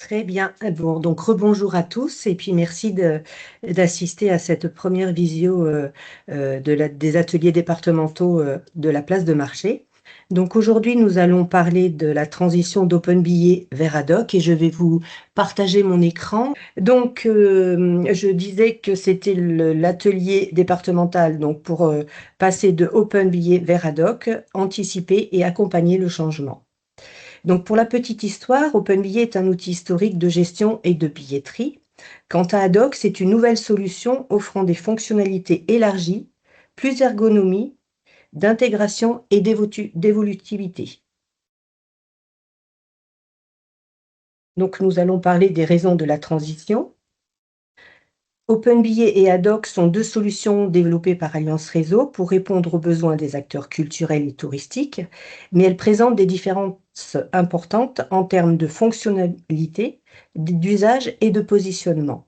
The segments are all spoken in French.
Très bien. Bon, donc rebonjour à tous et puis merci d'assister à cette première visio des ateliers départementaux de la place de marché. Donc aujourd'hui, nous allons parler de la transition d'OpenBillets vers Haddock et je vais vous partager mon écran. Donc, je disais que c'était l'atelier départemental donc pour passer de OpenBillets vers Haddock, anticiper et accompagner le changement. Donc pour la petite histoire, OpenBillet est un outil historique de gestion et de billetterie. Quant à Haddock, c'est une nouvelle solution offrant des fonctionnalités élargies, plus ergonomie, d'intégration et d'évolutivité. Donc nous allons parler des raisons de la transition. OpenBillet et Haddock sont deux solutions développées par Alliance Réseau pour répondre aux besoins des acteurs culturels et touristiques, mais elles présentent des différences importantes en termes de fonctionnalité, d'usage et de positionnement.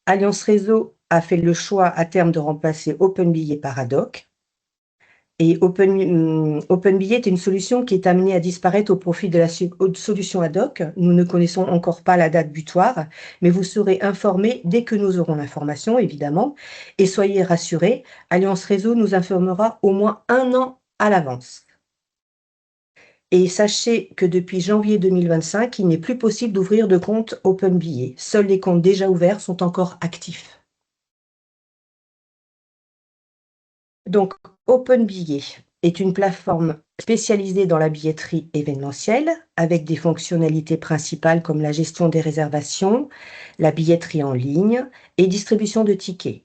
Alliance Réseau a fait le choix à terme de remplacer OpenBillet par Haddock. Et OpenBillet est une solution qui est amenée à disparaître au profit de la solution Haddock. Nous ne connaissons encore pas la date butoir, mais vous serez informés dès que nous aurons l'information, évidemment. Et soyez rassurés, Alliance Réseau nous informera au moins 1 an à l'avance. Et sachez que depuis janvier 2025, il n'est plus possible d'ouvrir de compte OpenBillet. Seuls les comptes déjà ouverts sont encore actifs. Donc, OpenBillet est une plateforme spécialisée dans la billetterie événementielle avec des fonctionnalités principales comme la gestion des réservations, la billetterie en ligne et distribution de tickets.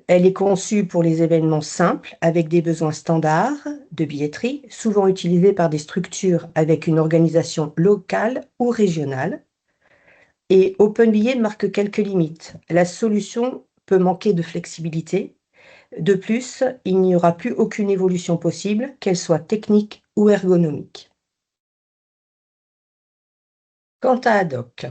Elle est conçue pour les événements simples avec des besoins standards de billetterie, souvent utilisés par des structures avec une organisation locale ou régionale. Et OpenBillet marque quelques limites. La solution peut manquer de flexibilité. De plus, il n'y aura plus aucune évolution possible, qu'elle soit technique ou ergonomique. Quant à Haddock,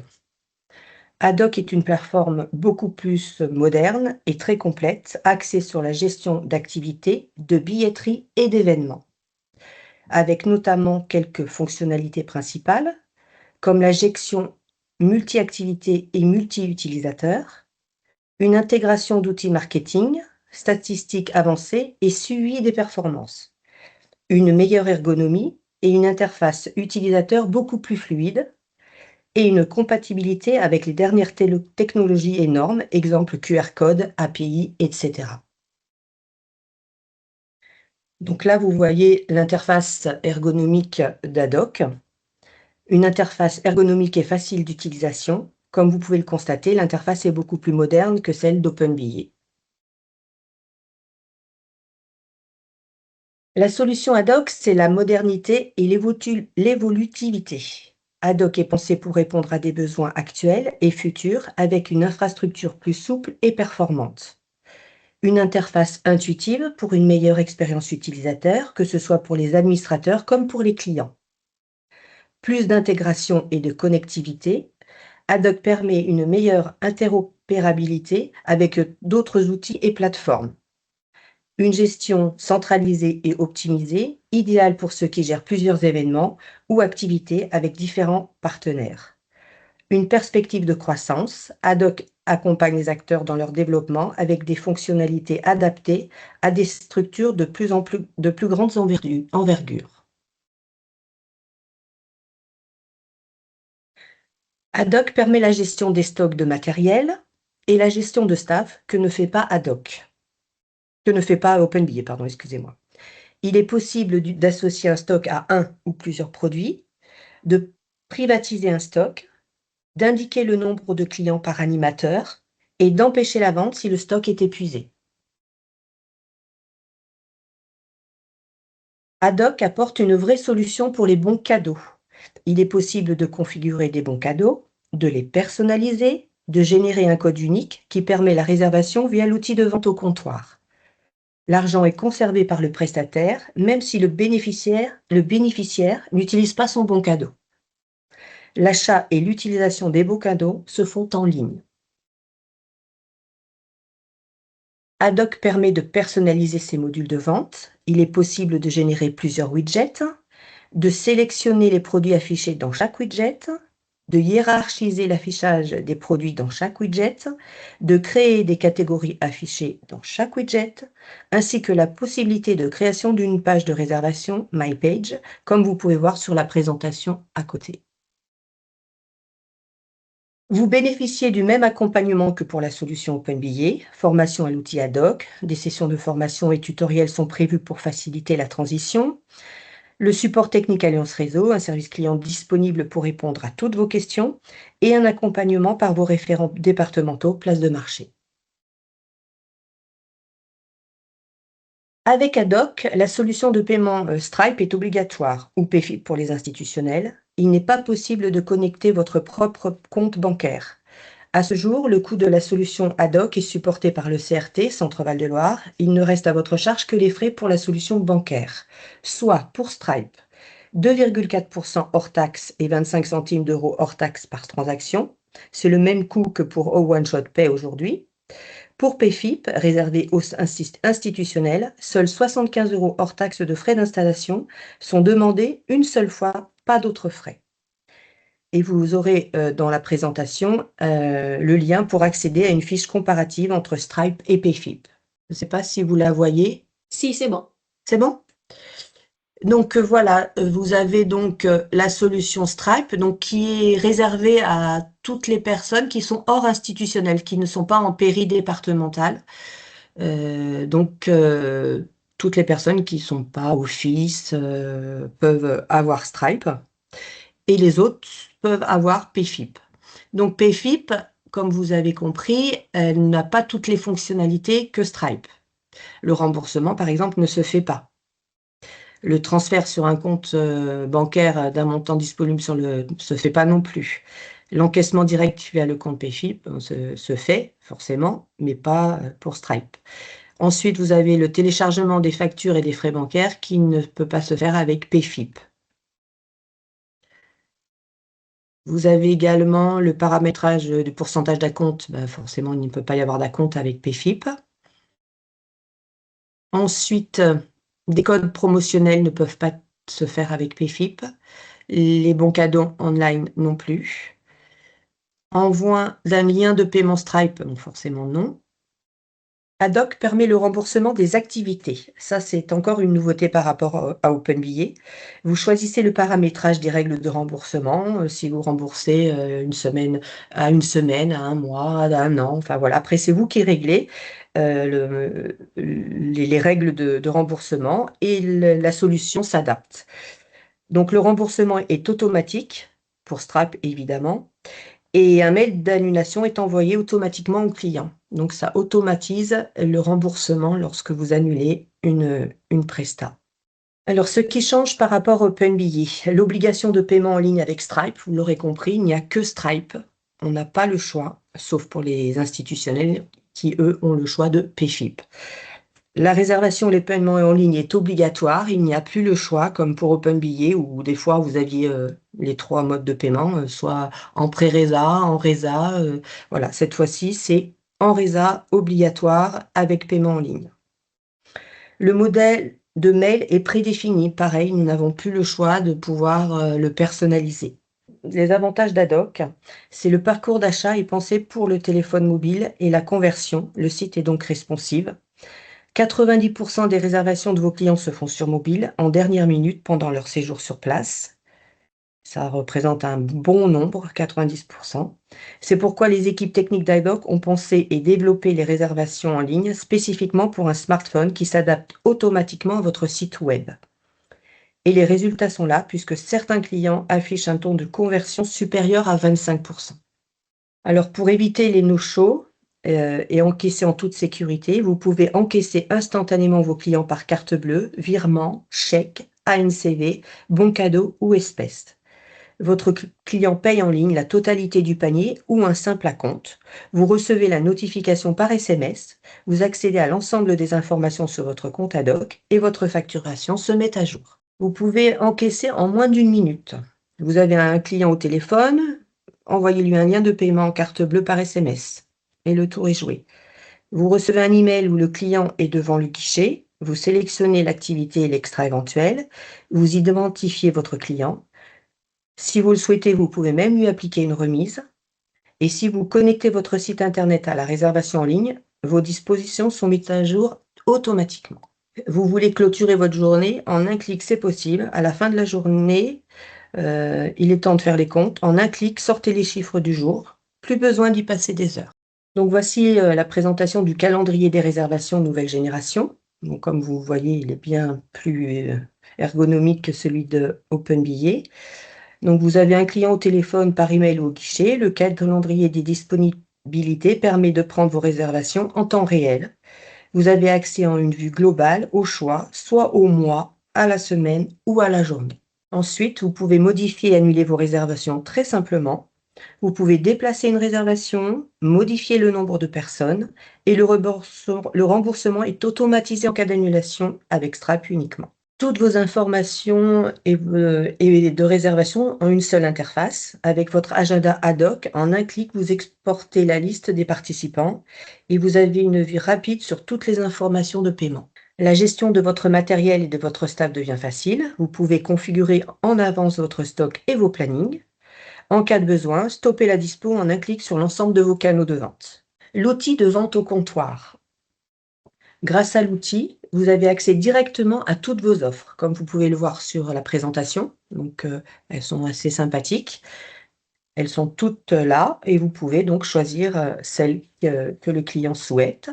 Haddock est une plateforme beaucoup plus moderne et très complète, axée sur la gestion d'activités, de billetterie et d'événements, avec notamment quelques fonctionnalités principales, comme la gestion multi-activités et multi-utilisateurs, une intégration d'outils marketing, statistiques avancées et suivi des performances, une meilleure ergonomie et une interface utilisateur beaucoup plus fluide, et une compatibilité avec les dernières technologies et normes, exemple QR code, API, etc. Donc là, vous voyez l'interface ergonomique d'Haddock. Une interface ergonomique et facile d'utilisation. Comme vous pouvez le constater, l'interface est beaucoup plus moderne que celle d'OpenBillet. La solution Haddock, c'est la modernité et l'évolutivité. Haddock est pensé pour répondre à des besoins actuels et futurs avec une infrastructure plus souple et performante. Une interface intuitive pour une meilleure expérience utilisateur, que ce soit pour les administrateurs comme pour les clients. Plus d'intégration et de connectivité. Haddock permet une meilleure interopérabilité avec d'autres outils et plateformes. Une gestion centralisée et optimisée, idéale pour ceux qui gèrent plusieurs événements ou activités avec différents partenaires. Une perspective de croissance, Haddock accompagne les acteurs dans leur développement avec des fonctionnalités adaptées à des structures de plus grandes envergures. Haddock permet la gestion des stocks de matériel et la gestion de staff que ne fait pas OpenBillet, pardon, excusez-moi. Il est possible d'associer un stock à un ou plusieurs produits, de privatiser un stock, d'indiquer le nombre de clients par animateur et d'empêcher la vente si le stock est épuisé. Haddock apporte une vraie solution pour les bons cadeaux. Il est possible de configurer des bons cadeaux, de les personnaliser, de générer un code unique qui permet la réservation via l'outil de vente au comptoir. L'argent est conservé par le prestataire, même si le bénéficiaire n'utilise pas son bon cadeau. L'achat et l'utilisation des bons cadeaux se font en ligne. Haddock permet de personnaliser ses modules de vente. Il est possible de générer plusieurs widgets, de sélectionner les produits affichés dans chaque widget, de hiérarchiser l'affichage des produits dans chaque widget, de créer des catégories affichées dans chaque widget, ainsi que la possibilité de création d'une page de réservation My Page, comme vous pouvez voir sur la présentation à côté. Vous bénéficiez du même accompagnement que pour la solution OpenBillet, formation à l'outil ad hoc, des sessions de formation et tutoriels sont prévues pour faciliter la transition, le support technique Alliance Réseau, un service client disponible pour répondre à toutes vos questions et un accompagnement par vos référents départementaux place de marché. Avec ad hoc, la solution de paiement Stripe est obligatoire ou PayFit pour les institutionnels. Il n'est pas possible de connecter votre propre compte bancaire. À ce jour, le coût de la solution ad hoc est supporté par le CRT, Centre-Val de Loire. Il ne reste à votre charge que les frais pour la solution bancaire, soit pour Stripe, 2,4% hors taxe et 25 centimes d'euros hors taxe par transaction. C'est le même coût que pour One Shot Pay aujourd'hui. Pour PayFip, réservé aux institutionnels, seuls 75 euros hors taxe de frais d'installation sont demandés une seule fois, pas d'autres frais. Et vous aurez dans la présentation le lien pour accéder à une fiche comparative entre Stripe et PayFip. Je ne sais pas si vous la voyez. Si, c'est bon. C'est bon? Donc voilà, vous avez donc la solution Stripe, donc qui est réservée à toutes les personnes qui sont hors institutionnelles, qui ne sont pas en péridépartemental. Donc toutes les personnes qui ne sont pas office peuvent avoir Stripe et les autres peuvent avoir PayFip. Donc PayFip, comme vous avez compris, elle n'a pas toutes les fonctionnalités que Stripe. Le remboursement, par exemple, ne se fait pas. Le transfert sur un compte bancaire d'un montant disponible se fait pas non plus. L'encaissement direct via le compte PayFip se fait forcément, mais pas pour Stripe. Ensuite, vous avez le téléchargement des factures et des frais bancaires qui ne peut pas se faire avec PayFip. Vous avez également le paramétrage du pourcentage d'acompte. Forcément, il ne peut pas y avoir d'acompte avec PayFip. Ensuite, des codes promotionnels ne peuvent pas se faire avec PayFip. Les bons cadeaux online non plus. Envoi d'un lien de paiement Stripe, donc forcément non. Ad hoc permet le remboursement des activités. Ça, c'est encore une nouveauté par rapport à OpenBillet. Vous choisissez le paramétrage des règles de remboursement, si vous remboursez une semaine, à un mois, à un an, enfin voilà. Après, c'est vous qui réglez les règles de remboursement et la solution s'adapte. Donc, le remboursement est automatique, pour Stripe évidemment, et un mail d'annulation est envoyé automatiquement au client. Donc, ça automatise le remboursement lorsque vous annulez une presta. Alors, ce qui change par rapport au OpenBillet, l'obligation de paiement en ligne avec Stripe, vous l'aurez compris, il n'y a que Stripe. On n'a pas le choix, sauf pour les institutionnels qui, eux, ont le choix de PayFip. La réservation, les paiements en ligne est obligatoire. Il n'y a plus le choix, comme pour OpenBillet, où des fois vous aviez les 3 modes de paiement, soit en pré-résa, en résa. Voilà, cette fois-ci, c'est en résa obligatoire avec paiement en ligne. Le modèle de mail est prédéfini. Pareil, nous n'avons plus le choix de pouvoir le personnaliser. Les avantages d'ad hoc, c'est le parcours d'achat est pensé pour le téléphone mobile et la conversion. Le site est donc responsive. 90% des réservations de vos clients se font sur mobile en dernière minute pendant leur séjour sur place. Ça représente un bon nombre, 90%. C'est pourquoi les équipes techniques d'ad hoc ont pensé et développé les réservations en ligne spécifiquement pour un smartphone qui s'adapte automatiquement à votre site web. Et les résultats sont là puisque certains clients affichent un taux de conversion supérieur à 25%. Alors pour éviter les no-shows, et encaisser en toute sécurité, vous pouvez encaisser instantanément vos clients par carte bleue, virement, chèque, ANCV, bon cadeau ou espèce. Votre client paye en ligne la totalité du panier ou un simple acompte. Vous recevez la notification par SMS, vous accédez à l'ensemble des informations sur votre compte ad hoc et votre facturation se met à jour. Vous pouvez encaisser en moins d'1 minute. Vous avez un client au téléphone, envoyez-lui un lien de paiement en carte bleue par SMS et le tour est joué. Vous recevez un email où le client est devant le guichet, vous sélectionnez l'activité et l'extra éventuel, vous identifiez votre client, Si vous le souhaitez, vous pouvez même lui appliquer une remise. Et si vous connectez votre site internet à la réservation en ligne, vos dispositions sont mises à jour automatiquement. Vous voulez clôturer votre journée en un clic, c'est possible. À la fin de la journée, il est temps de faire les comptes. En un clic, sortez les chiffres du jour. Plus besoin d'y passer des heures. Donc voici la présentation du calendrier des réservations nouvelle génération. Donc, comme vous voyez, il est bien plus ergonomique que celui de OpenBillets. Donc vous avez un client au téléphone, par email ou au guichet. Le calendrier des disponibilités permet de prendre vos réservations en temps réel. Vous avez accès en une vue globale au choix, soit au mois, à la semaine ou à la journée. Ensuite, vous pouvez modifier et annuler vos réservations très simplement. Vous pouvez déplacer une réservation, modifier le nombre de personnes et le remboursement est automatisé en cas d'annulation avec Stripe uniquement. Toutes vos informations et de réservation en une seule interface. Avec votre agenda ad hoc, en un clic, vous exportez la liste des participants et vous avez une vue rapide sur toutes les informations de paiement. La gestion de votre matériel et de votre staff devient facile. Vous pouvez configurer en avance votre stock et vos plannings. En cas de besoin, stoppez la dispo en un clic sur l'ensemble de vos canaux de vente. L'outil de vente au comptoir. Grâce à l'outil, vous avez accès directement à toutes vos offres, comme vous pouvez le voir sur la présentation. Donc, elles sont assez sympathiques. Elles sont toutes là et vous pouvez donc choisir celle que le client souhaite.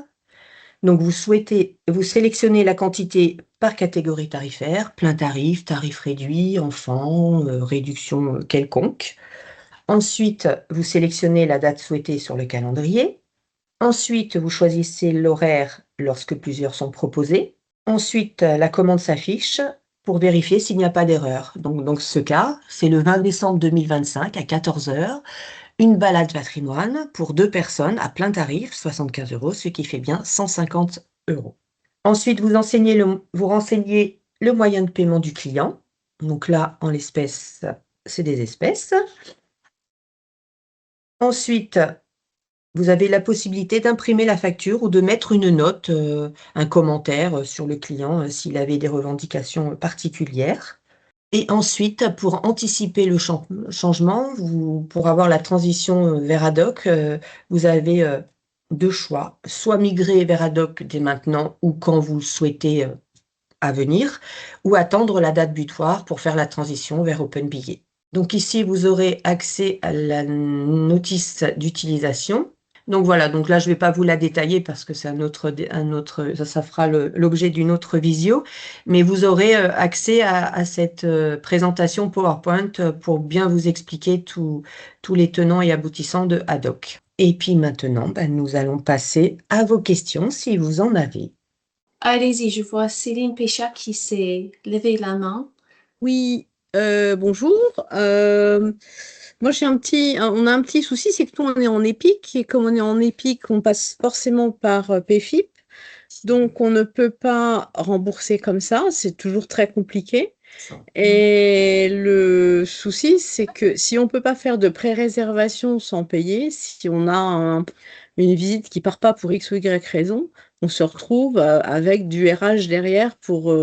Donc, vous sélectionnez la quantité par catégorie tarifaire, plein tarif, tarif réduit, enfant, réduction quelconque. Ensuite, vous sélectionnez la date souhaitée sur le calendrier. Ensuite, vous choisissez l'horaire lorsque plusieurs sont proposés. Ensuite, la commande s'affiche pour vérifier s'il n'y a pas d'erreur. Donc, dans ce cas, c'est le 20 décembre 2025 à 14 h, une balade patrimoine pour 2 personnes à plein tarif, 75 €, ce qui fait bien 150 €. Ensuite, vous renseignez le moyen de paiement du client. Donc là, en l'espèce, c'est des espèces. Ensuite, vous avez la possibilité d'imprimer la facture ou de mettre une note, un commentaire, sur le client, s'il avait des revendications particulières. Et ensuite, pour anticiper le changement, pour avoir la transition, vers ad hoc, vous avez, 2 choix. Soit migrer vers ad hoc dès maintenant ou quand vous le souhaitez, à venir, ou attendre la date butoir pour faire la transition vers OpenBillets. Donc ici, vous aurez accès à la notice d'utilisation. Donc voilà, donc là, je ne vais pas vous la détailler parce que c'est un autre, ça fera l'objet d'une autre visio, mais vous aurez accès à cette présentation PowerPoint pour bien vous expliquer tous les tenants et aboutissants de ad hoc. Et puis maintenant, nous allons passer à vos questions si vous en avez. Allez-y, je vois Céline Pécha qui s'est levé la main. Oui, bonjour. Moi, on a un petit souci, c'est que nous, on est en EPIC, et comme on est en EPIC, on passe forcément par PFIP. Donc, on ne peut pas rembourser comme ça, c'est toujours très compliqué. Et le souci, c'est que si on ne peut pas faire de pré-réservation sans payer, si on a une visite qui ne part pas pour X ou Y raison, on se retrouve avec du RH derrière pour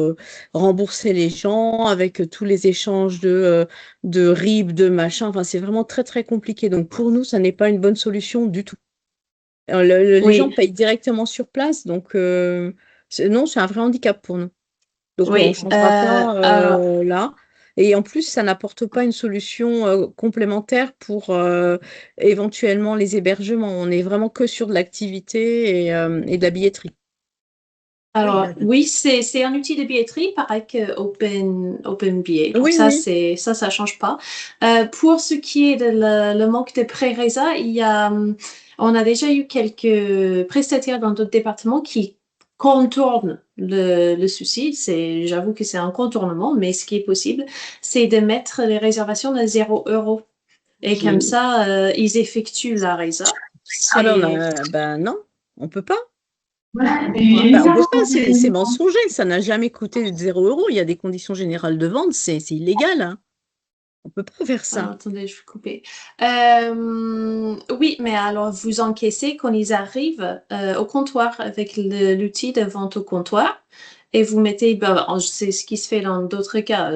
rembourser les gens, avec tous les échanges de RIB, de machin. Enfin, c'est vraiment très, très compliqué. Donc, pour nous, ça n'est pas une bonne solution du tout. Les gens payent directement sur place, donc non, c'est un vrai handicap pour nous. Donc, on ne Oui, changera pas alors, là. Et en plus, ça n'apporte pas une solution complémentaire pour éventuellement les hébergements. On est vraiment que sur de l'activité et de la billetterie. alors oui, c'est un outil de billetterie, pareil que OpenBillets. Donc Oui, ça, oui. ça change pas. Pour ce qui est de le manque de pré-résa, on a déjà eu quelques prestataires dans d'autres départements qui contournent le souci. J'avoue que c'est un contournement, mais ce qui est possible, c'est de mettre les réservations de 0 €. Et comme ça, ils effectuent la résa. Ah ben non, on peut pas. Ben, on peut pas, c'est mensonger, ça n'a jamais coûté 0 €. Il y a des conditions générales de vente, c'est illégal, hein. On peut pas faire ça. Alors, attendez, je vais couper. Oui, mais alors vous encaissez quand ils arrivent au comptoir avec l'outil de vente au comptoir. et vous mettez, c'est ce qui se fait dans d'autres cas.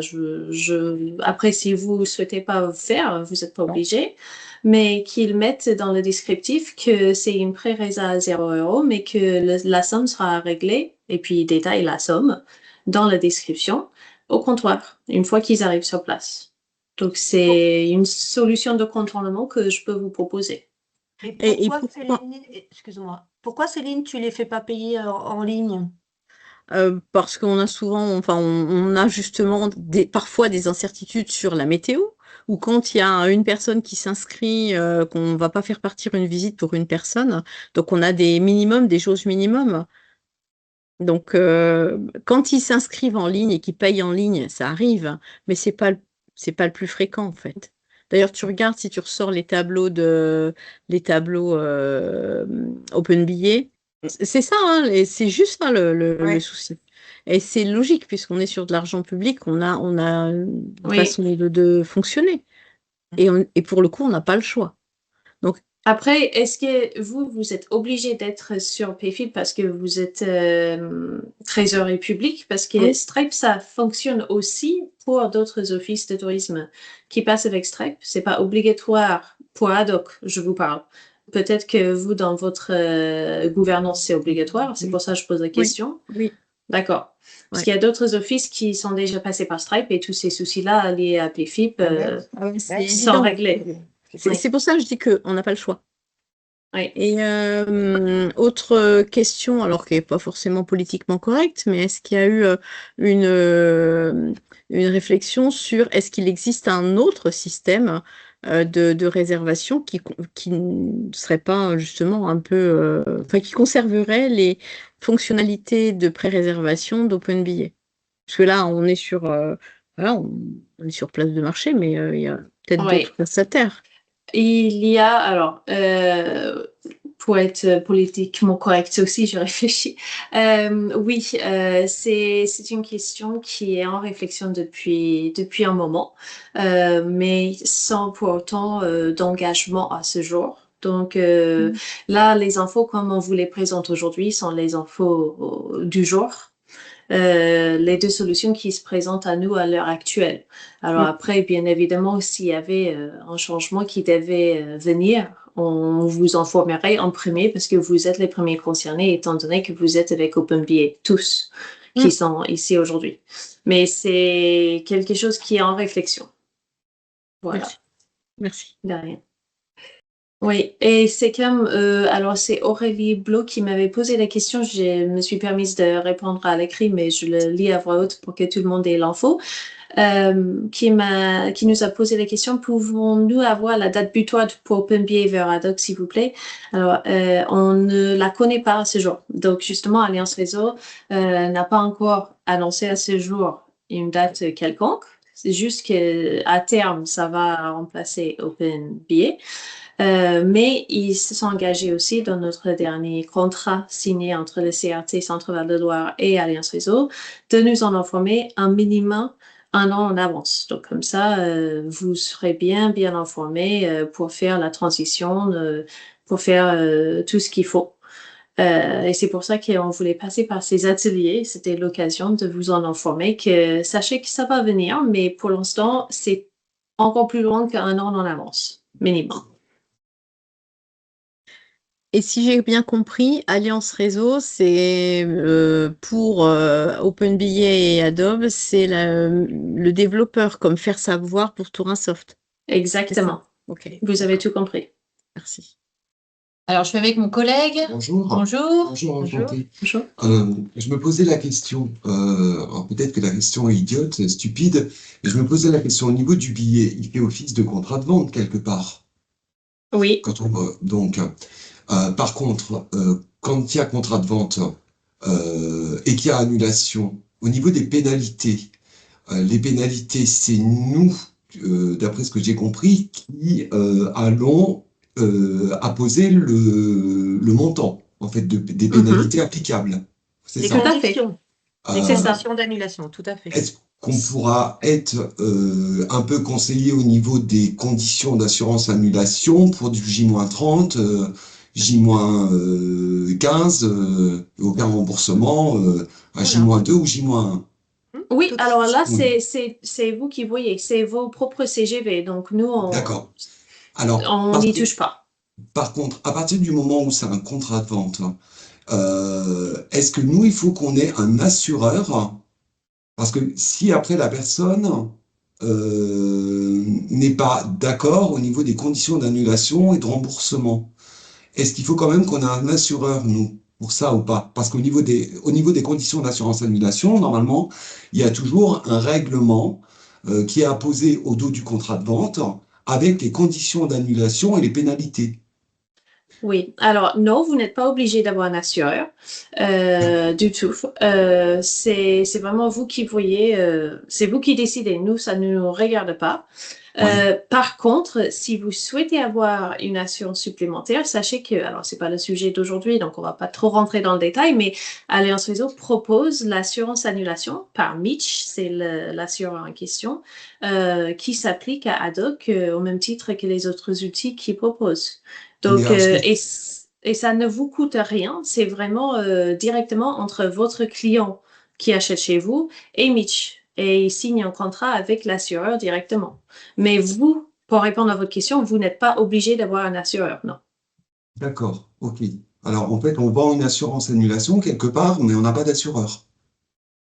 Après, si vous souhaitez pas le faire, vous n'êtes pas obligé, mais qu'ils mettent dans le descriptif que c'est une pré-résa à 0 €, mais que la somme sera réglée, et puis ils détaillent la somme dans la description au comptoir, une fois qu'ils arrivent sur place. Donc, c'est une solution de contournement que je peux vous proposer. Et pourquoi, Céline, excuse-moi, pourquoi, Céline, tu les fais pas payer en ligne? Parce qu'on a souvent, enfin, on a justement parfois des incertitudes sur la météo, ou quand il y a une personne qui s'inscrit, qu'on va pas faire partir une visite pour une personne, donc on a des minimums, des jauges minimum. Donc, quand ils s'inscrivent en ligne et qu'ils payent en ligne, ça arrive, mais c'est pas le plus fréquent en fait. D'ailleurs, tu regardes si tu ressors les tableaux Open Billet, c'est ça, hein, c'est juste ça le souci. Et c'est logique puisqu'on est sur de l'argent public, on a une façon de fonctionner. Et pour le coup, on n'a pas le choix. Donc, après, est-ce que vous êtes obligé d'être sur PayFit parce que vous êtes trésorerie publique? Parce que Stripe, ça fonctionne aussi pour d'autres offices de tourisme qui passent avec Stripe. C'est pas obligatoire pour Ad-hoc, je vous parle. Peut-être que vous, dans votre gouvernance, c'est obligatoire. C'est pour ça que je pose la question. Oui. D'accord. Parce qu'il y a d'autres offices qui sont déjà passés par Stripe et tous ces soucis-là liés à PayFip sont réglés. C'est pour ça que je dis qu'on n'a pas le choix. Oui. Et autre question, alors qui n'est pas forcément politiquement correcte, mais est-ce qu'il y a eu une réflexion sur est-ce qu'il existe un autre système de réservation qui ne serait pas justement un peu, enfin qui conserverait les fonctionnalités de pré-réservation d'OpenBillet? Parce que là, on est sur, voilà, on est sur place de marché, mais il y a peut-être d'autres prestataires. Il y a, alors, pour être politiquement correct aussi, je réfléchis. Oui, c'est une question qui est en réflexion depuis un moment, mais sans pour autant d'engagement à ce jour. Donc là, les infos, comme on vous les présente aujourd'hui, sont les infos du jour. Les deux solutions qui se présentent à nous à l'heure actuelle. Alors après, bien évidemment, s'il y avait un changement qui devait venir, on vous informerait en premier parce que vous êtes les premiers concernés étant donné que vous êtes avec OpenBA, tous qui sont ici aujourd'hui. Mais c'est quelque chose qui est en réflexion. Voilà. Merci. De rien. Oui, et c'est comme, alors c'est Aurélie Blo qui m'avait posé la question, je me suis permise de répondre à l'écrit, mais je le lis à voix haute pour que tout le monde ait l'info, qui nous a posé la question, pouvons-nous avoir la date butoir pour OpenBA vers Ad-hoc, s'il vous plaît? Alors, on ne la connaît pas à ce jour. Donc, justement, Alliance Réseau n'a pas encore annoncé à ce jour une date quelconque. C'est juste qu'à terme, ça va remplacer OpenBA. Mais ils se sont engagés aussi dans notre dernier contrat signé entre le CRT Centre-Val de Loire et Alliance Réseau de nous en informer un minimum un an en avance. Donc comme ça, vous serez bien informés pour faire la transition, pour faire tout ce qu'il faut. Et c'est pour ça qu'on voulait passer par ces ateliers. C'était l'occasion de vous en informer que sachez que ça va venir, mais pour l'instant, c'est encore plus loin qu'un an en avance, minimum. Et si j'ai bien compris, Alliance Réseau, c'est pour OpenBillet et Adobe, c'est le développeur comme faire savoir pour Tourinsoft. Exactement. Ok. Vous avez tout compris. Merci. Alors, je suis avec mon collègue. Bonjour. Bonjour. Bonjour, enchanté. Bonjour. Je me posais la question, alors peut-être que la question est idiote, stupide, mais je me posais la question au niveau du billet, il fait office de contrat de vente quelque part. Oui. Quand on, donc, par contre, quand il y a contrat de vente et qu'il y a annulation, au niveau des pénalités, les pénalités, c'est nous, d'après ce que j'ai compris, qui allons apposer le montant, en fait, des pénalités applicables. Les ça. conditions. Les conditions d'annulation, tout à fait. Est-ce qu'on pourra être un peu conseillé au niveau des conditions d'assurance annulation pour du J-30 J-15, aucun remboursement, à J-2 ou J-1. Oui, Tout- alors là, Oui. c'est vous qui voyez, c'est vos propres CGV. Donc, nous, D'accord. Alors, on n'y touche pas. par contre, à partir du moment où c'est un contrat de vente, est-ce que nous, il faut qu'on ait un assureur? Parce que si après la personne n'est pas d'accord au niveau des conditions d'annulation et de remboursement, est-ce qu'il faut quand même qu'on ait un assureur, nous, pour ça ou pas? Parce au niveau des conditions d'assurance annulation, normalement, il y a toujours un règlement qui est apposé au dos du contrat de vente avec les conditions d'annulation et les pénalités. Oui, alors non, vous n'êtes pas obligé d'avoir un assureur du tout. C'est vraiment vous qui voyez, c'est vous qui décidez. Nous, ça ne nous regarde pas. Ouais. Par contre, si vous souhaitez avoir une assurance supplémentaire, sachez que, alors c'est pas le sujet d'aujourd'hui, donc on va pas trop rentrer dans le détail, mais Alliance Réseau propose l'assurance annulation par Mitch, c'est l'assureur en question, qui s'applique à Adoc au même titre que les autres outils qu'ils proposent. Mais Donc, alors, et ça ne vous coûte rien, c'est vraiment directement entre votre client qui achète chez vous et Mitch. Et il signe un contrat avec l'assureur directement. Mais vous, pour répondre à votre question, vous n'êtes pas obligé d'avoir un assureur, non. d'accord, ok. Alors, en fait, on vend une assurance annulation quelque part, mais on n'a pas d'assureur.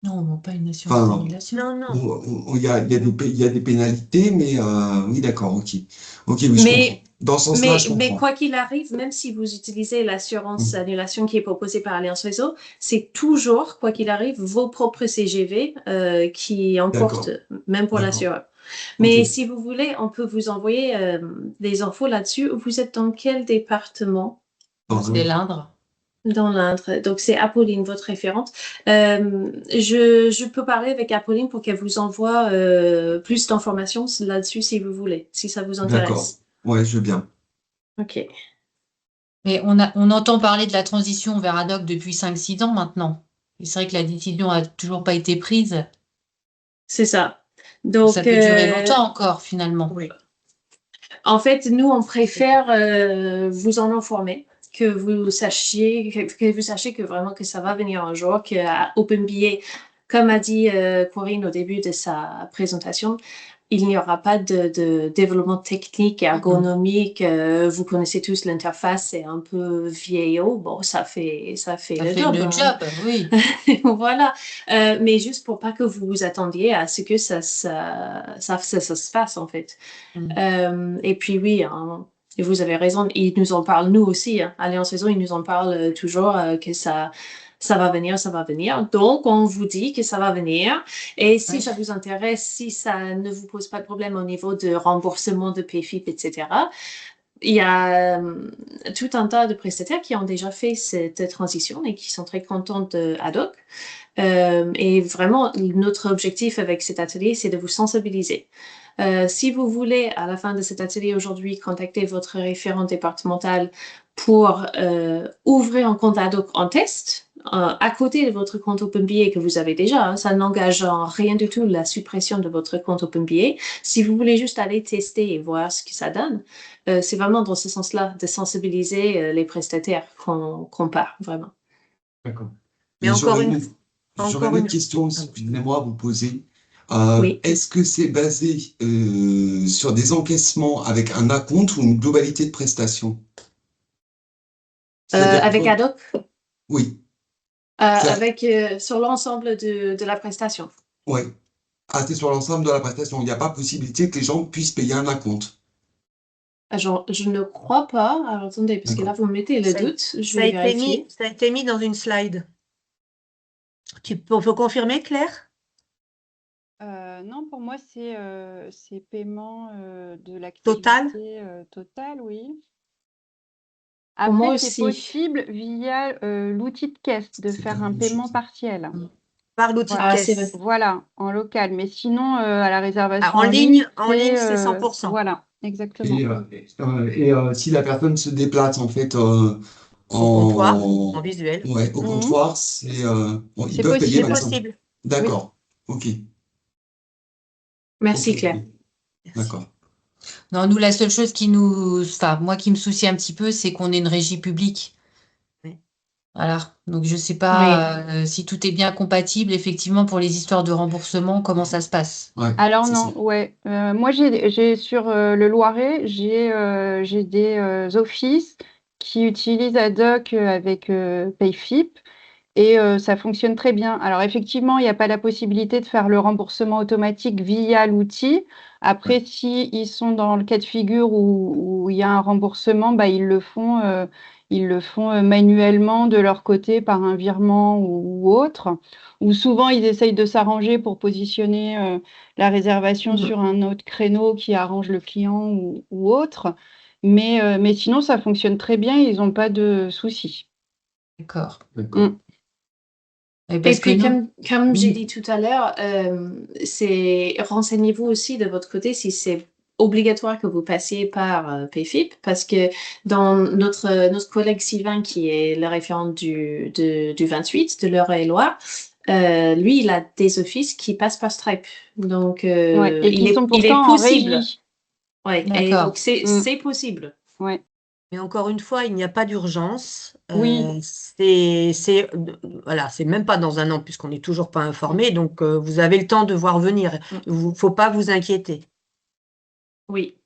Non, on vend pas une assurance Enfin, d'annulation. Non, non. il y a des pénalités, mais oui, d'accord, ok. Ok, oui, je comprends. Mais, Dans ce sens-là, je mais comprends. quoi qu'il arrive, même si vous utilisez l'assurance Hmm. annulation qui est proposée par Alliance Réseau, c'est toujours, quoi qu'il arrive, vos propres CGV qui emportent, D'accord, même pour d'accord, l'assureur. ok. Mais si vous voulez, on peut vous envoyer des infos là-dessus. Vous êtes dans quel département? C'est l'Indre. Dans l'Indre. Donc, c'est Apolline, votre référente. Je peux parler avec Apolline pour qu'elle vous envoie plus d'informations là-dessus si vous voulez, si ça vous D'accord. intéresse. Ouais, je veux bien. OK. Mais on entend parler de la transition vers Adoc depuis 5-6 ans maintenant. Et c'est vrai que la décision a toujours pas été prise. C'est ça. Ça Donc, peut durer longtemps encore, finalement. Oui. en fait, nous, on préfère vous en informer, que vous sachiez, que vous sachiez que vraiment que ça va venir un jour, qu'à OpenBA, comme a dit Corinne au début de sa présentation, il n'y aura pas de développement technique et ergonomique. Vous connaissez tous l'interface, c'est un peu vieillot. Bon, ça fait Ça le fait job. le Hein. job, oui. Voilà. Mais juste pour pas que vous vous attendiez à ce que ça se fasse, en fait. Et puis oui, hein, et vous avez raison, ils nous en parlent nous aussi. Hein. Alliance Réseau, ils nous en parlent toujours que ça va venir, ça va venir. Donc, on vous dit que ça va venir. Et si Oui. ça vous intéresse, si ça ne vous pose pas de problème au niveau de remboursement de PFIP, etc., il y a tout un tas de prestataires qui ont déjà fait cette transition et qui sont très contents de Adoc. Et vraiment, notre objectif avec cet atelier, c'est de vous sensibiliser. Si vous voulez, à la fin de cet atelier aujourd'hui, contacter votre référent départemental pour ouvrir un compte Adoc en test, à côté de votre compte OpenBA que vous avez déjà, hein, ça n'engage en rien du tout la suppression de votre compte OpenBA. Si vous voulez juste aller tester et voir ce que ça donne, c'est vraiment dans ce sens-là de sensibiliser les prestataires qu'on part, vraiment. D'accord. Mais Et encore j'aurais une autre question, pardon. excusez-moi, à vous poser. Oui. Est-ce que c'est basé sur des encaissements avec un acompte ou une globalité de prestations? C'est-à-dire Avec que, Adoc, oui, ça, sur l'ensemble de la prestation. ouais. Ah, c'est sur l'ensemble de la prestation. Il n'y a pas possibilité que les gens puissent payer un acompte. Je ne crois pas. Alors, attendez, parce que là, D'accord. vous me mettez le doute. Je vais vérifier. Ça a été mis dans une slide. Tu peux confirmer, Claire? Non, pour moi, c'est paiement de Total? l'activité totale, oui. Pour moi Après, c'est aussi. possible via l'outil de caisse de C'est pas faire la un même paiement chose. partiel. Par l'outil de Voilà. Ah, c'est caisse. vrai. Voilà, en local. Mais sinon, à la Ah, réservation en en ligne, ligne, c'est 100%. voilà, exactement. Si la personne se déplace en fait Au comptoir, en en, visuel. ouais, au Mhm. comptoir, ils C'est peuvent payer possible. C'est 25. possible. D'accord. Ok. Ok. Merci, Ok. Claire. Merci. D'accord. Non, nous, la seule chose enfin, moi qui me soucie un petit peu, c'est qu'on est une régie publique. Oui. Voilà. Donc, je sais Oui. pas si tout est bien compatible, effectivement, pour les histoires de remboursement, comment ça se passe. Ouais, Alors c'est non, ça. ouais. Moi, j'ai sur le Loiret, j'ai des offices qui utilisent Adoc avec Payfip et ça fonctionne très bien. Alors effectivement, il n'y a pas la possibilité de faire le remboursement automatique via l'outil. Après, si ils sont dans le cas de figure où il y a un remboursement, bah, ils le font manuellement de leur côté par un virement ou autre. Ou souvent, ils essayent de s'arranger pour positionner la réservation sur un autre créneau qui arrange le client ou autre. Mais sinon, ça fonctionne très bien, ils n'ont pas de soucis. D'accord. D'accord. Mm. Et Et parce que puis, nous, comme j'ai oui, dit tout à l'heure, renseignez-vous aussi de votre côté si c'est obligatoire que vous passiez par PayFip, parce que dans notre collègue Sylvain, qui est le référent du 28 de l'Eure-et-Loire, lui, il a des offices qui passent par Stripe. Donc, Ouais. Et qui sont il est pourtant en possible. régie. Ouais. Et d'accord. donc, c'est possible. Ouais. Mais encore une fois, il n'y a pas d'urgence. Oui. Voilà, c'est même pas dans un an puisqu'on n'est toujours pas informé. Donc, vous avez le temps de voir venir. Il faut pas vous inquiéter. Oui.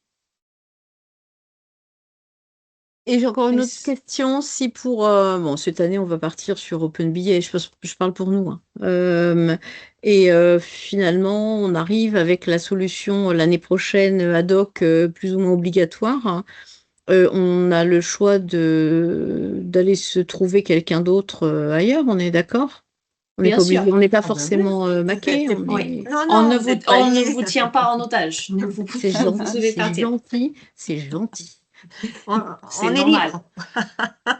Et j'ai encore une autre Est-ce- question, si pour bon, cette année on va partir sur OpenBillet, je parle pour nous, hein. Finalement on arrive avec la solution l'année prochaine ad hoc plus ou moins obligatoire, hein. On a le choix d'aller se trouver quelqu'un d'autre ailleurs, on est d'accord? On n'est Bien pas obligé, sûr. on n'est pas Ah ben oui. forcément maqué, on Oui. est... Non, non, vous êtes pas On ne liés. vous tient pas en otage. Donc, vous C'est vous gentil, pouvez partir. c'est gentil. On, C'est on est normal. libre.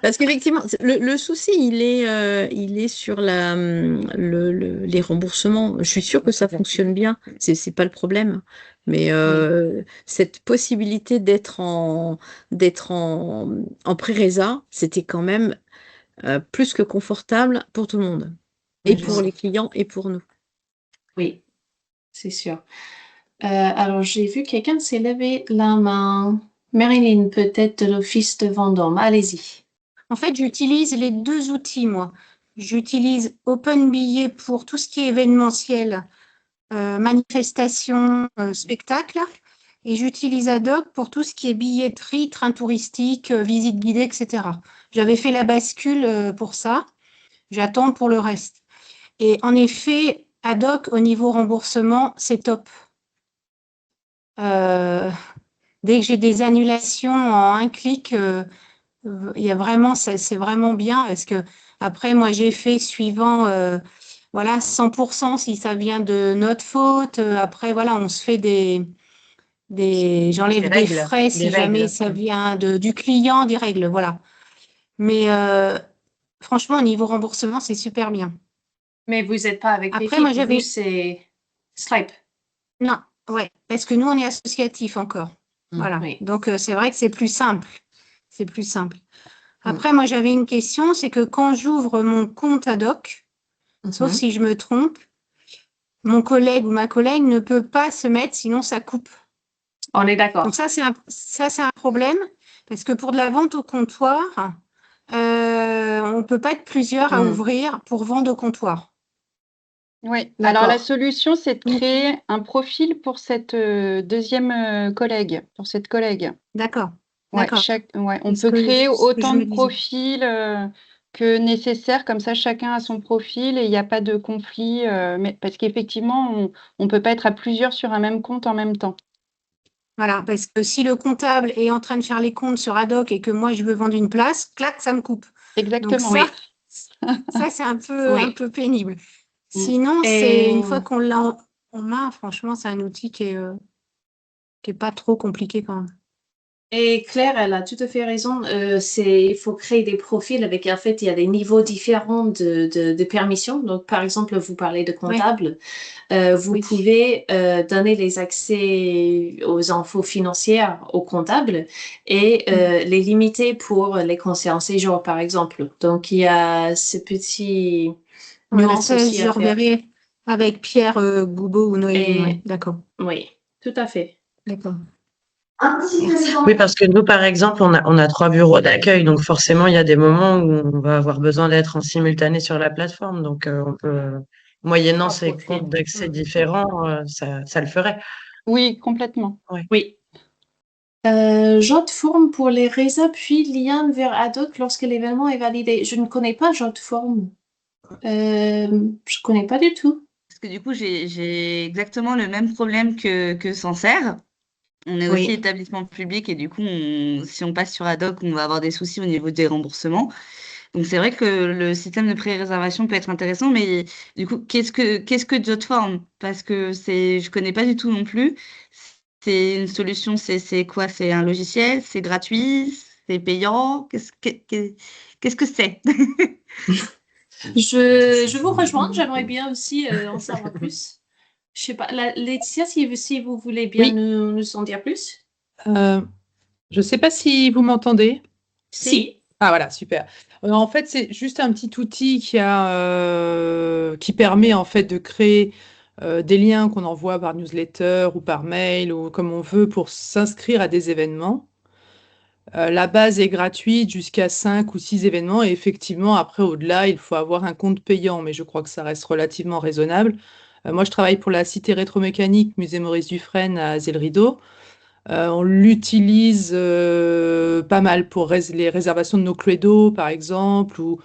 Parce qu'effectivement, le souci, il est sur les remboursements. Je suis sûre que ça fonctionne bien, c'est pas le problème. Mais cette possibilité d'être en pré-résa, c'était quand même plus que confortable pour tout le monde. Et Oui, je pour sais. les clients et pour nous. Oui, c'est sûr. Alors, j'ai vu quelqu'un s'est levé la main. Marilyn, peut-être de l'Office de Vendôme. Allez-y. En fait, j'utilise les deux outils, moi. J'utilise OpenBillet pour tout ce qui est événementiel, manifestations, spectacles. Et j'utilise Adoc pour tout ce qui est billetterie, train touristique, visite guidée, etc. J'avais fait la bascule pour ça. J'attends pour le reste. Et en effet, Adoc, au niveau remboursement, c'est top. Dès que j'ai des annulations en un clic, il y a vraiment, c'est vraiment bien parce que après, moi, j'ai fait suivant, voilà, 100% si ça vient de notre faute. Après, voilà, on se fait j'enlève Des des règles, frais des si jamais règles. ça vient du client, des règles, voilà. Mais franchement, au niveau remboursement, c'est super bien. Mais vous n'êtes pas avec Après, moi, PayFip. Vous, j'avais, c'est Stripe. non, ouais, parce que nous, on est associatif encore. Voilà. Oui. Donc, c'est vrai que c'est plus simple. C'est plus simple. Mm. Après, moi, j'avais une question, c'est que quand j'ouvre mon compte Adoc, sauf Mhm. si je me trompe, mon collègue ou ma collègue ne peut pas se mettre, sinon ça coupe. On est d'accord. Donc ça, c'est un problème, parce que pour de la vente au comptoir, on ne peut pas être plusieurs à ouvrir pour vendre au comptoir. Oui. Alors la D'accord. solution, c'est de Donc, créer un profil pour cette deuxième collègue, pour cette collègue. d'accord, Ouais, d'accord. on C'est peut créer ce que je autant me de disais. profils que nécessaire, comme ça chacun a son profil et il n'y a pas de conflit. Mais, parce qu'effectivement, on ne peut pas être à plusieurs sur un même compte en même temps. Voilà, parce que si le comptable est en train de faire les comptes sur Adoc et que moi, je veux vendre une place, clac, ça me coupe. Donc Exactement. Oui. ça c'est un Oui. peu pénible. Sinon, c'est une fois qu'on l'a en main, franchement, c'est un outil qui est pas trop compliqué quand même. Et Claire, elle a tout à fait raison. Il faut créer des profils avec, en fait, il y a des niveaux différents de permissions. Donc, par exemple, vous parlez de comptable. Vous Oui. pouvez donner les accès aux infos financières au comptable et les limiter pour les conseils en séjour, par exemple. Donc, il y a ce petit Voilà, nuance ça, aussi je à faire. reverrai avec Pierre Goubeau ou Noéline. Et Ouais, d'accord. oui, tout à fait. D'accord. Oui, parce que nous, par exemple, on a 3 bureaux d'accueil, donc forcément, il y a des moments où on va avoir besoin d'être en simultané sur la plateforme. Donc, on peut, moyennant ces Rapprocher. comptes d'accès différents, ça le ferait. Oui, complètement. Oui. Joteform pour les résas, puis lien vers Adoc lorsque l'événement est validé. Je ne connais pas Joteform. Je connais pas du tout. Parce que du coup, j'ai exactement le même problème que Sancerre. On est aussi Oui. établissement public et du coup, si on passe sur Adoc, on va avoir des soucis au niveau des remboursements. Donc c'est vrai que le système de pré-réservation peut être intéressant, mais du coup, qu'est-ce que Jotform? Parce que je connais pas du tout non plus. C'est une solution, c'est quoi? C'est un logiciel? C'est gratuit? C'est payant? Qu'est-ce que c'est? Je vous rejoins, j'aimerais bien aussi en savoir plus. Je sais pas, Laetitia, si vous voulez bien Oui. nous en dire plus. Je ne sais pas si vous m'entendez. Si. Ah voilà, super. En fait, c'est juste un petit outil qui permet en fait de créer des liens qu'on envoie par newsletter ou par mail ou comme on veut pour s'inscrire à des événements. La base est gratuite jusqu'à 5 ou 6 événements et effectivement, après, au-delà, il faut avoir un compte payant, mais je crois que ça reste relativement raisonnable. Moi, je travaille pour la Cité rétromécanique Musée Maurice Dufresne à Zé-le-Rideau. On l'utilise pas mal pour les réservations de nos Cluedo, par exemple, ou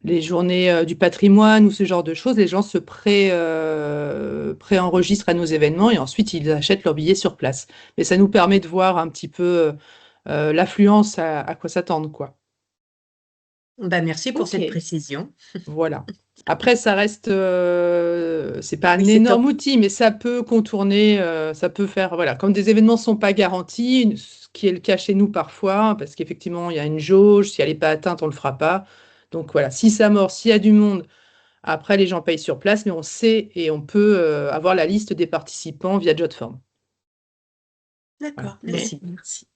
les journées du patrimoine ou ce genre de choses. Les gens se préenregistrent à nos événements et ensuite ils achètent leurs billets sur place. Mais ça nous permet de voir un petit peu l'affluence, à quoi s'attendre, quoi. Bah, merci pour cette Ok. précision. Voilà. Après, ça reste, c'est pas un Oui, c'est énorme top. outil, mais ça peut contourner, ça peut faire, voilà, comme des événements sont pas garantis, ce qui est le cas chez nous parfois, parce qu'effectivement, il y a une jauge, si elle n'est pas atteinte, on le fera pas. Donc voilà, si ça mord, s'il y a du monde, après les gens payent sur place, mais on sait et on peut avoir la liste des participants via Jotform. D'accord, Voilà. merci. Merci.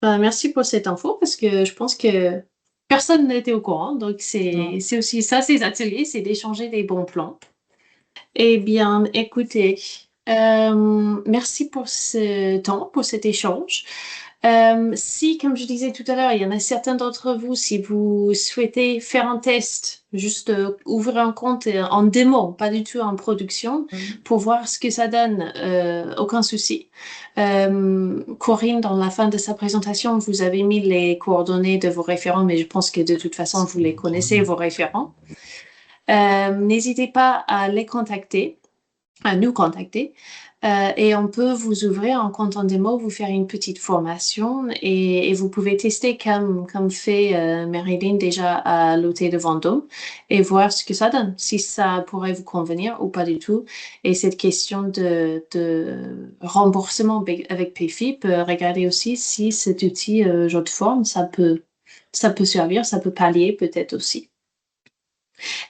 Merci pour cette info parce que je pense que personne n'était au courant. Donc, Non. c'est aussi ça, ces ateliers, c'est d'échanger des bons plans. Eh bien, écoutez, merci pour ce temps, pour cet échange. Si, comme je disais tout à l'heure, il y en a certains d'entre vous, si vous souhaitez faire un test, juste ouvrir un compte en démo, pas du tout en production, pour voir ce que ça donne, aucun souci. Corinne, dans la fin de sa présentation, vous avez mis les coordonnées de vos référents, mais je pense que de toute façon, vous les connaissez, vos référents. N'hésitez pas à les contacter, à nous contacter, et on peut vous ouvrir un compte en démo, vous faire une petite formation et vous pouvez tester comme fait Marilyn déjà à l'hôtel de Vendôme et voir ce que ça donne, si ça pourrait vous convenir ou pas du tout. Et cette question de remboursement avec PayFip, regardez aussi si cet outil Jotform, ça peut servir, ça peut pallier peut-être aussi.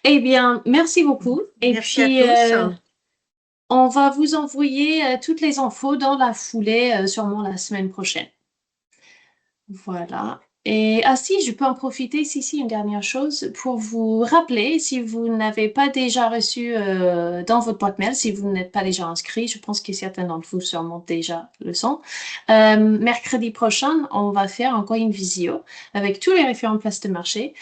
Eh bien, merci beaucoup. Et Merci puis, à tous. on va vous envoyer toutes les infos dans la foulée, sûrement la semaine prochaine. Voilà. Et si, je peux en profiter, si, une dernière chose, pour vous rappeler, si vous n'avez pas déjà reçu dans votre boîte mail, si vous n'êtes pas déjà inscrit, je pense que certains d'entre vous sûrement déjà le sont. Mercredi prochain, on va faire encore une visio avec tous les référents places de marché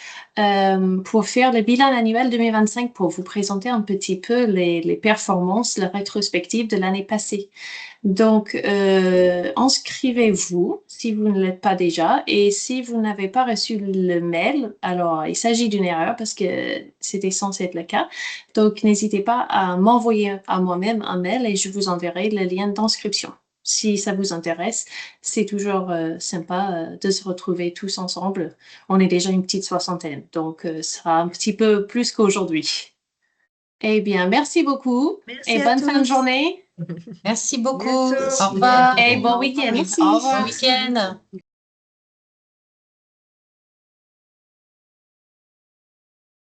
pour faire le bilan annuel 2025, pour vous présenter un petit peu les performances, la rétrospective de l'année passée. Donc, inscrivez-vous si vous ne l'êtes pas déjà. Et si vous n'avez pas reçu le mail, alors il s'agit d'une erreur parce que c'était censé être le cas. Donc, n'hésitez pas à m'envoyer à moi-même un mail et je vous enverrai le lien d'inscription. Si ça vous intéresse, c'est toujours sympa de se retrouver tous ensemble. On est déjà une petite soixantaine, donc ce sera un petit peu plus qu'aujourd'hui. Eh bien, merci beaucoup Merci et à bonne fin de tous. journée. Merci beaucoup. Bientôt. Au revoir. Et bon week-end. Merci. Au revoir. Bon week-end.